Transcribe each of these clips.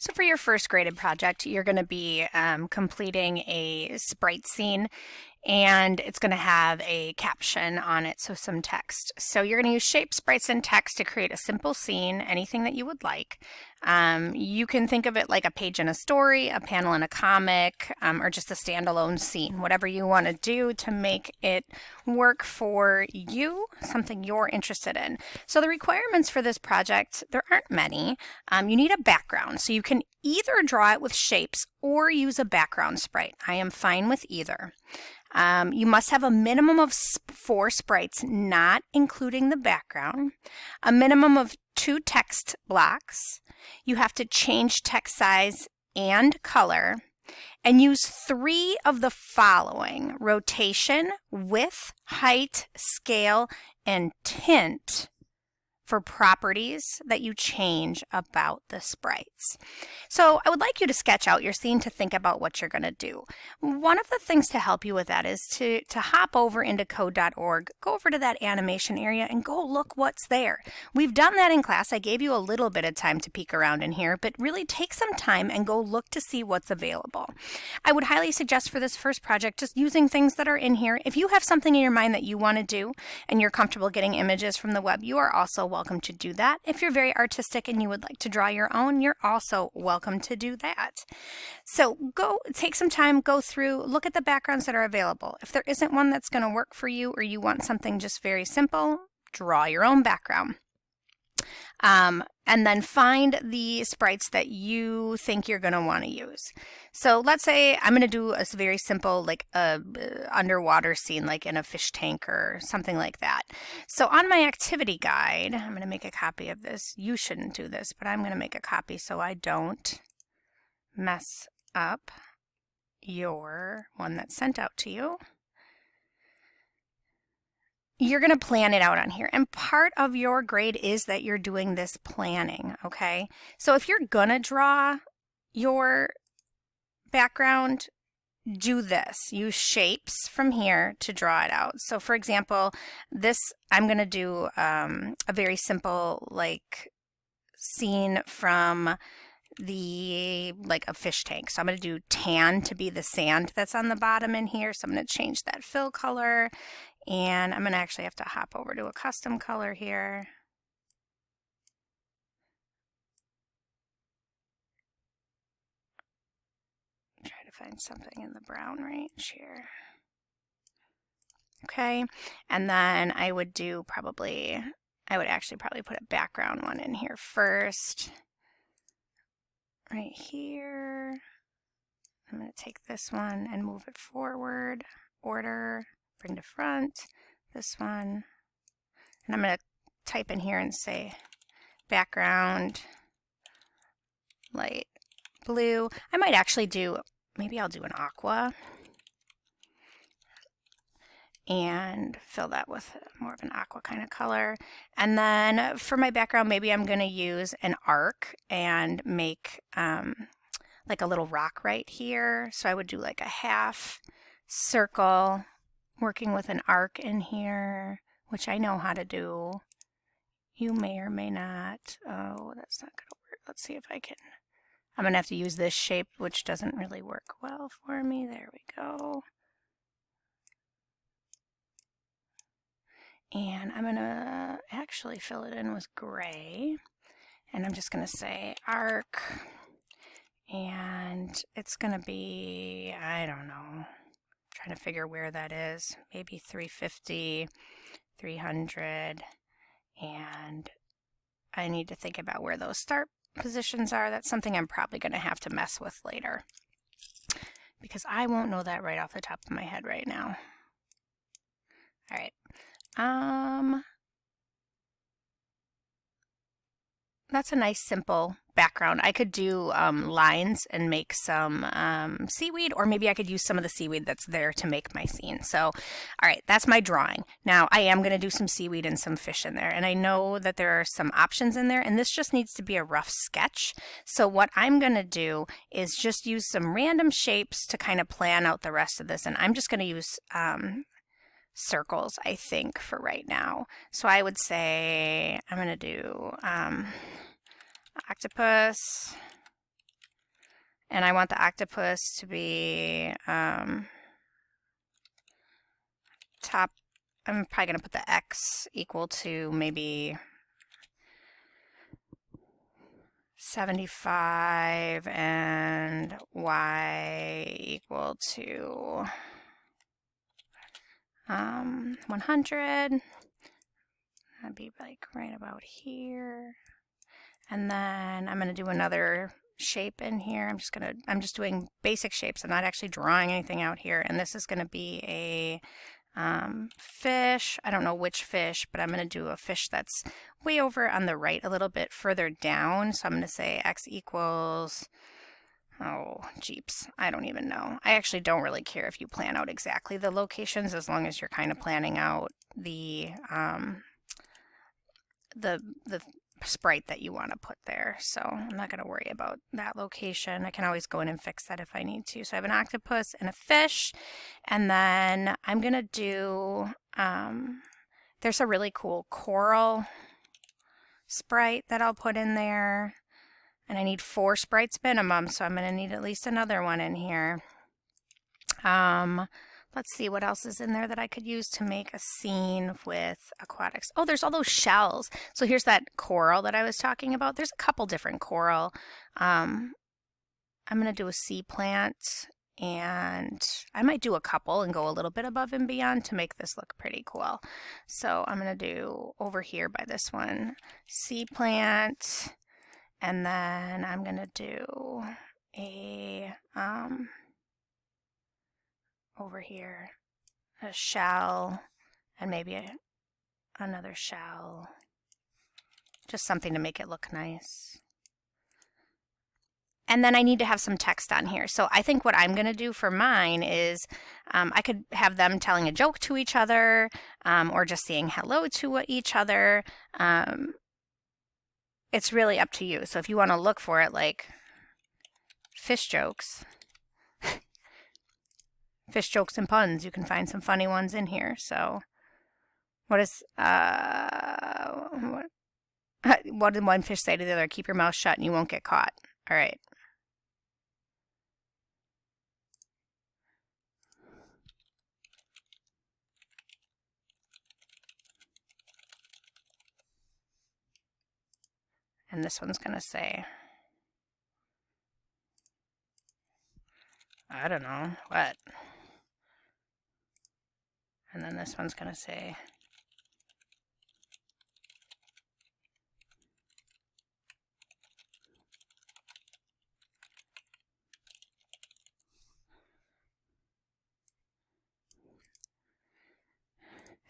So for your first graded project, you're going to be completing a sprite scene, and it's going to have a caption on it, so some text. So you're going to use shape, sprites, and text to create a simple scene, anything that you would like. You can think of it like a page in a story, a panel in a comic, or just a standalone scene, whatever you want to do to make it work for you, something you're interested in. So the requirements for this project, there aren't many. You need a background, so you can either draw it with shapes or use a background sprite. I am fine with either. You must have a minimum of 4 sprites, not including the background, a minimum of 2 text blocks. You have to change text size and color, and use 3 of the following: rotation, width, height, scale, and tint for properties that you change about the sprites. So I would like you to sketch out your scene to think about what you're going to do. One of the things to help you with that is to hop over into code.org, go over to that animation area and go look what's there. We've done that in class. I gave you a little bit of time to peek around in here, but really take some time and go look to see what's available. I would highly suggest for this first project just using things that are in here. If you have something in your mind that you want to do and you're comfortable getting images from the web, you are also welcome to do that. If you're very artistic and you would like to draw your own, you're also welcome to do that. So go take some time, go through, look at the backgrounds that are available. If there isn't one that's going to work for you, or you want something just very simple, draw your own background. And then find the sprites that you think you're going to want to use. So let's say I'm going to do a very simple, like a underwater scene, like in a fish tank or something like that. So on my activity guide, I'm going to make a copy of this. You shouldn't do this, but I'm going to make a copy so I don't mess up your one that's sent out to you. You're going to plan it out on here, and part of your grade is that you're doing this planning, okay? So if you're going to draw your background, do this. Use shapes from here to draw it out. So for example, this, I'm going to do a very simple like scene from like a fish tank. So I'm going to do tan to be the sand that's on the bottom in here. So I'm going to change that fill color. And I'm going to actually have to hop over to a custom color here. Try to find something in the brown range here. Okay, and then I would actually probably put a background one in here first. Right here. I'm going to take this one and move it forward, order, bring to front, this one, and I'm going to type in here and say background light blue. I might actually maybe I'll do an aqua and fill that with more of an aqua kind of color. And then for my background, maybe I'm going to use an arc and make like a little rock right here. So I would do like a half circle, working with an arc in here, which I know how to do. You may or may not. Oh, that's not going to work. Let's see if I can. I'm going to have to use this shape, which doesn't really work well for me. There we go. And I'm going to actually fill it in with gray. And I'm just going to say arc. And it's going to be, I don't know, trying to figure where that is. Maybe 350, 300. And I need to think about where those start positions are. That's something I'm probably going to have to mess with later, because I won't know that right off the top of my head right now. All right. That's a nice simple background. I could do lines and make some seaweed, or maybe I could use some of the seaweed that's there to make my scene. So, all right, that's my drawing. Now, I am going to do some seaweed and some fish in there, and I know that there are some options in there, and this just needs to be a rough sketch. So what I'm going to do is just use some random shapes to kind of plan out the rest of this, and I'm just going to use circles, I think, for right now. So I would say I'm going to do octopus, And I want the octopus to be top. I'm probably going to put the X equal to maybe 75 and Y equal to 100. That'd be like right about here. And then I'm going to do another shape in here. I'm just doing basic shapes. I'm not actually drawing anything out here. And this is going to be a fish. I don't know which fish, but I'm going to do a fish that's way over on the right, a little bit further down. So I'm going to say X equals, oh, jeeps, I don't even know. I actually don't really care if you plan out exactly the locations, as long as you're kind of planning out the sprite that you want to put there. So I'm not going to worry about that location. I can always go in and fix that if I need to. So I have an octopus and a fish, and then I'm going to do, there's a really cool coral sprite that I'll put in there, and I need 4 sprites minimum, so I'm going to need at least another one in here. Let's see what else is in there that I could use to make a scene with aquatics. Oh, there's all those shells. So here's that coral that I was talking about. There's a couple different coral. I'm going to do a sea plant, and I might do a couple and go a little bit above and beyond to make this look pretty cool. So I'm going to do over here by this one, sea plant, and then I'm going to do a over here a shell, and maybe another shell, just something to make it look nice. And then I need to have some text on here. So I think what I'm going to do for mine is I could have them telling a joke to each other, or just saying hello to each other. It's really up to you. So if you want to look for it like fish jokes, fish jokes and puns, you can find some funny ones in here. So what did one fish say to the other? Keep your mouth shut and you won't get caught. All right. And this one's going to say, I don't know, what? And then this one's going to say,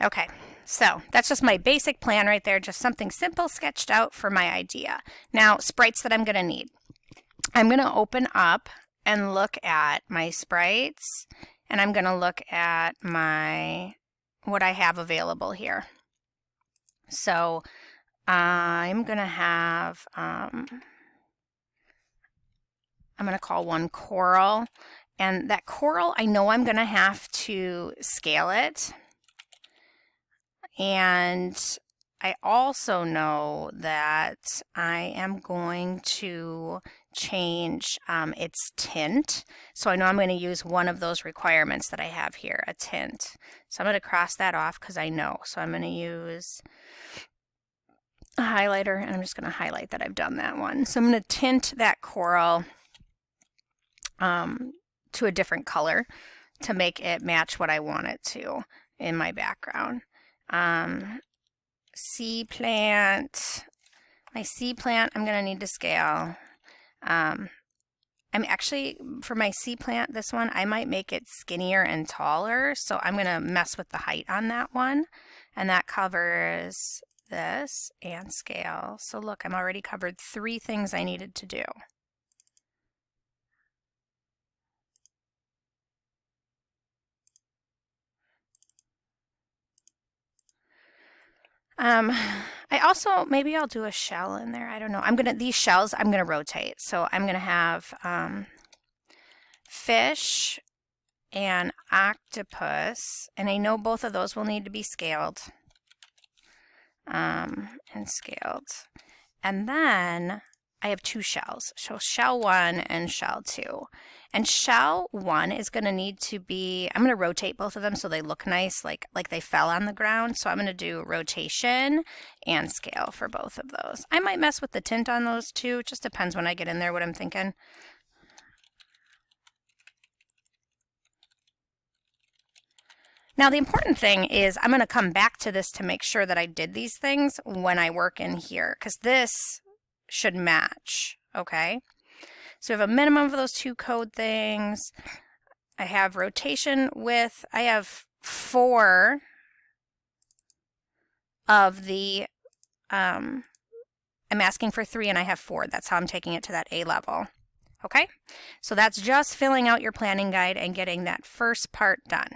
okay, so that's just my basic plan right there, just something simple sketched out for my idea. Now, sprites that I'm going to need. I'm going to open up and look at my sprites, and I'm going to look at what I have available here. So I'm going to have, I'm going to call one coral, and that coral, I know I'm going to have to scale it. And I also know that I am going to change its tint. So I know I'm going to use one of those requirements that I have here, a tint. So I'm going to cross that off because I know. So I'm going to use a highlighter, and I'm just going to highlight that I've done that one. So I'm going to tint that coral to a different color to make it match what I want it to in my background. Sea plant, my sea plant I'm going to need to scale. I'm actually, for my sea plant, this one, I might make it skinnier and taller, so I'm going to mess with the height on that one, and that covers this and scale. So look, I'm already covered 3 things I needed to do. I also, maybe I'll do a shell in there. I don't know. These shells, I'm going to rotate. So I'm going to have fish and octopus. And I know both of those will need to be scaled. And scaled. And then I have two shells. So shell 1 and shell 2. And shell 1 is going to need to be, I'm going to rotate both of them so they look nice, like they fell on the ground. So I'm going to do rotation and scale for both of those. I might mess with the tint on those too. It just depends when I get in there what I'm thinking. Now the important thing is I'm going to come back to this to make sure that I did these things when I work in here, because this should match, okay? So we have a minimum of those 2 code things. I have rotation width. I have 4 of the, I'm asking for 3 and I have 4. That's how I'm taking it to that A level. Okay, so that's just filling out your planning guide and getting that first part done.